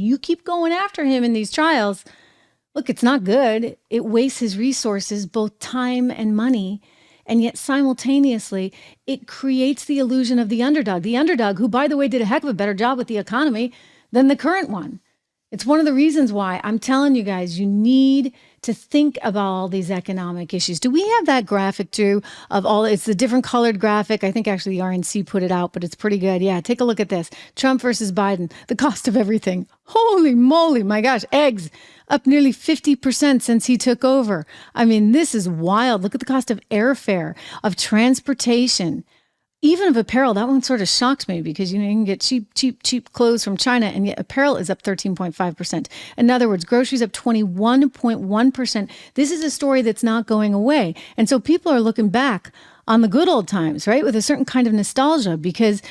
You keep going after him in these trials. Look, it's not good. It wastes his resources, both time and money. And yet simultaneously, it creates the illusion of the underdog who, by the way, did a heck of a better job with the economy than the current one. It's one of the reasons why I'm telling you guys, you need to think about all these economic issues. Do we have that graphic, Drew, of all, it's the different colored graphic. I think actually the RNC put it out, but it's pretty good. Yeah, take a look at this. Trump versus Biden, the cost of everything. Holy moly, my gosh, eggs up nearly 50% since he took over. I mean, this is wild. Look at the cost of airfare, of transportation, even of apparel. That one sort of shocked me because, you can get cheap clothes from China, and yet apparel is up 13.5%. In other words, groceries up 21.1%. This is a story that's not going away. And so people are looking back on the good old times, right? With a certain kind of nostalgia, because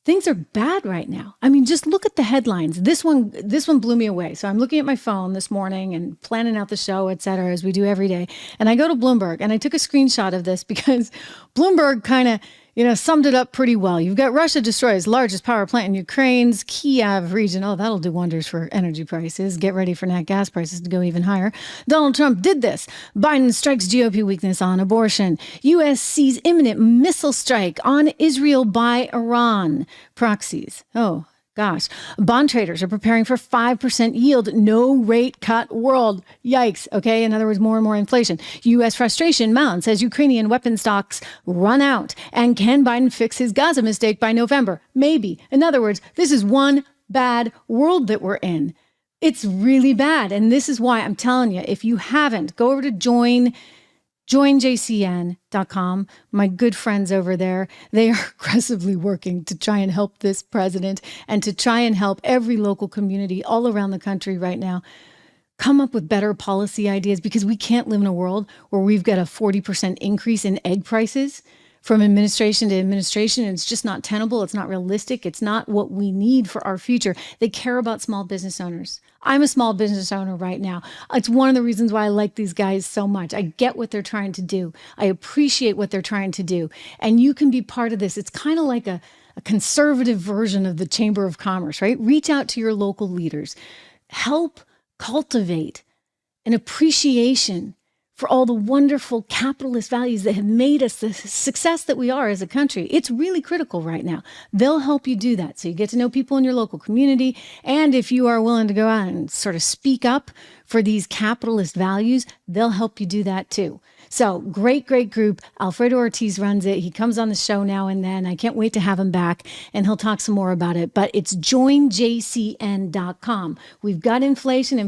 things are bad right now. I mean, just look at the headlines. This one blew me away. So I'm looking at my phone this morning and planning out the show, et cetera, as we do every day. And I go to Bloomberg and I took a screenshot of this because Bloomberg kind of, summed it up pretty well. You've got Russia destroys largest power plant in Ukraine's Kiev region. Oh, that'll do wonders for energy prices. Get ready for nat gas prices to go even higher. Donald Trump did this. Biden strikes GOP weakness on abortion. U.S. sees imminent missile strike on Israel by Iran. Proxies. Oh, gosh. Bond traders are preparing for 5% yield, no rate cut world. Yikes. Okay. In other words, more and more inflation. U.S. frustration mounts as Ukrainian weapon stocks run out. And can Biden fix his Gaza mistake by November? Maybe. In other words, this is one bad world that we're in. It's really bad. And this is why I'm telling you, if you haven't, go over to joinjcn.com. My good friends over there, they are aggressively working to try and help this president and to try and help every local community all around the country right now come up with better policy ideas, because we can't live in a world where we've got a 40% increase in egg prices from administration to administration. And it's just not tenable. It's not realistic. It's not what we need for our future. They care about small business owners. I'm a small business owner right now. It's one of the reasons why I like these guys so much. I get what they're trying to do. I appreciate what they're trying to do. And you can be part of this. It's kind of like a conservative version of the Chamber of Commerce, right? Reach out to your local leaders. Help cultivate an appreciation for all the wonderful capitalist values that have made us the success that we are as a country. It's really critical right now. They'll help you do that. So you get to know people in your local community. And if you are willing to go out and sort of speak up for these capitalist values, they'll help you do that too. So great group. Alfredo Ortiz runs it. He comes on the show now and then. I can't wait to have him back, and he'll talk some more about it. But it's joinjcn.com. We've got inflation.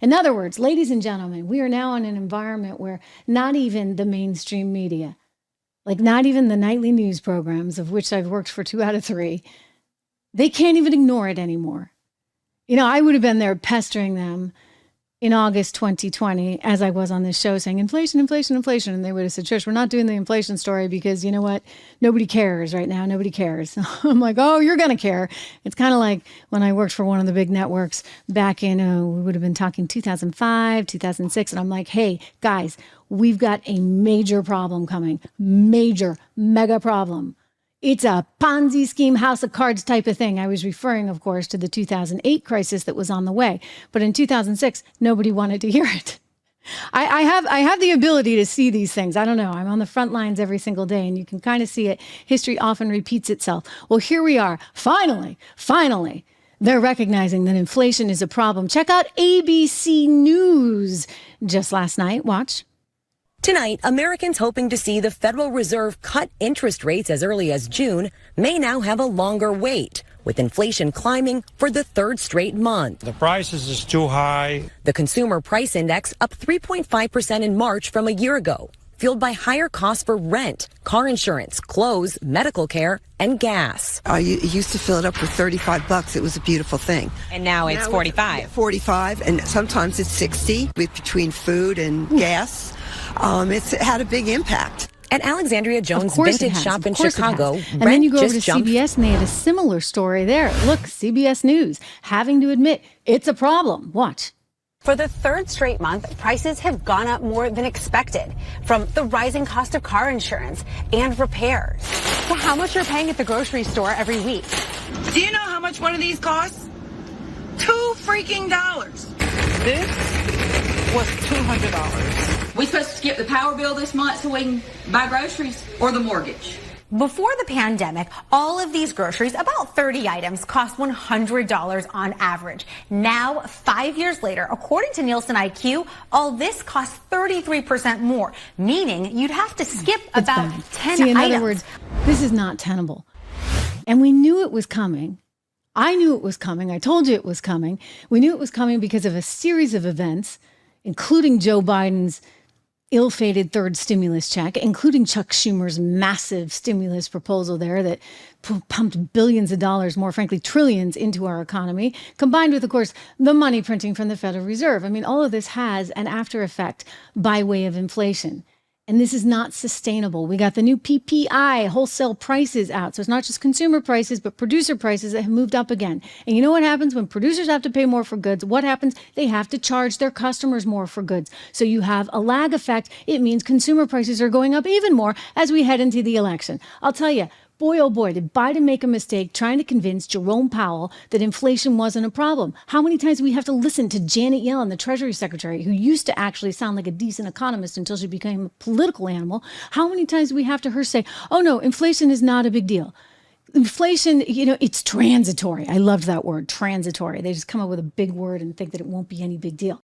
In other words, ladies and gentlemen, we are now in an environment where not even the mainstream media, like not even the nightly news programs, of which I've worked for 2 out of 3, they can't even ignore it anymore. I would have been there pestering them in August 2020, as I was on this show, saying inflation. And they would have said, Trish, we're not doing the inflation story because you know what? Nobody cares right now. Nobody cares. I'm like, oh, you're going to care. It's kind of like when I worked for one of the big networks back in, we would have been talking 2005, 2006. And I'm like, hey, guys, we've got a major problem coming. Mega problem. It's a Ponzi scheme, house of cards type of thing. I was referring, of course, to the 2008 crisis that was on the way. But in 2006, nobody wanted to hear it. I have the ability to see these things. I don't know. I'm on the front lines every single day, and you can kind of see it. History often repeats itself. Well, here we are. Finally, they're recognizing that inflation is a problem. Check out ABC News just last night. Watch. Tonight, Americans hoping to see the Federal Reserve cut interest rates as early as June may now have a longer wait, with inflation climbing for the 3rd straight month. The prices is too high. The Consumer Price Index up 3.5% in March from a year ago, fueled by higher costs for rent, car insurance, clothes, medical care, and gas. I used to fill it up for $35. It was a beautiful thing. And now it's 45. 45, and sometimes it's 60 between food and gas. It's had a big impact. At Alexandria Jones Vintage Shop in Chicago, and then you go over to CBS and they had a similar story there. Look, CBS News having to admit it's a problem. Watch. For the 3rd straight month, prices have gone up more than expected, from the rising cost of car insurance and repairs to how much you're paying at the grocery store every week. Do you know how much one of these costs? freaking dollars. This was $200. We supposed to skip the power bill this month so we can buy groceries or the mortgage? Before the pandemic, all of these groceries, about 30 items, cost $100 on average. Now, 5 years later, according to Nielsen IQ, all this costs 33% more, meaning you'd have to skip about 10 See, in items. other words, this is not tenable. And we knew it was coming. I knew it was coming. I told you it was coming. We knew it was coming because of a series of events, including Joe Biden's ill-fated third stimulus check, including Chuck Schumer's massive stimulus proposal there that pumped billions of dollars, more frankly, trillions into our economy, combined with, of course, the money printing from the Federal Reserve. I mean, all of this has an after effect by way of inflation. And this is not sustainable. We got the new PPI wholesale prices out. So it's not just consumer prices, but producer prices that have moved up again. And you know what happens when producers have to pay more for goods? What happens? They have to charge their customers more for goods. So you have a lag effect. It means consumer prices are going up even more as we head into the election. I'll tell you, boy, oh boy, did Biden make a mistake trying to convince Jerome Powell that inflation wasn't a problem. How many times do we have to listen to Janet Yellen, the Treasury Secretary, who used to actually sound like a decent economist until she became a political animal? How many times do we have to her say, oh no, inflation is not a big deal? Inflation, it's transitory. I loved that word, transitory. They just come up with a big word and think that it won't be any big deal.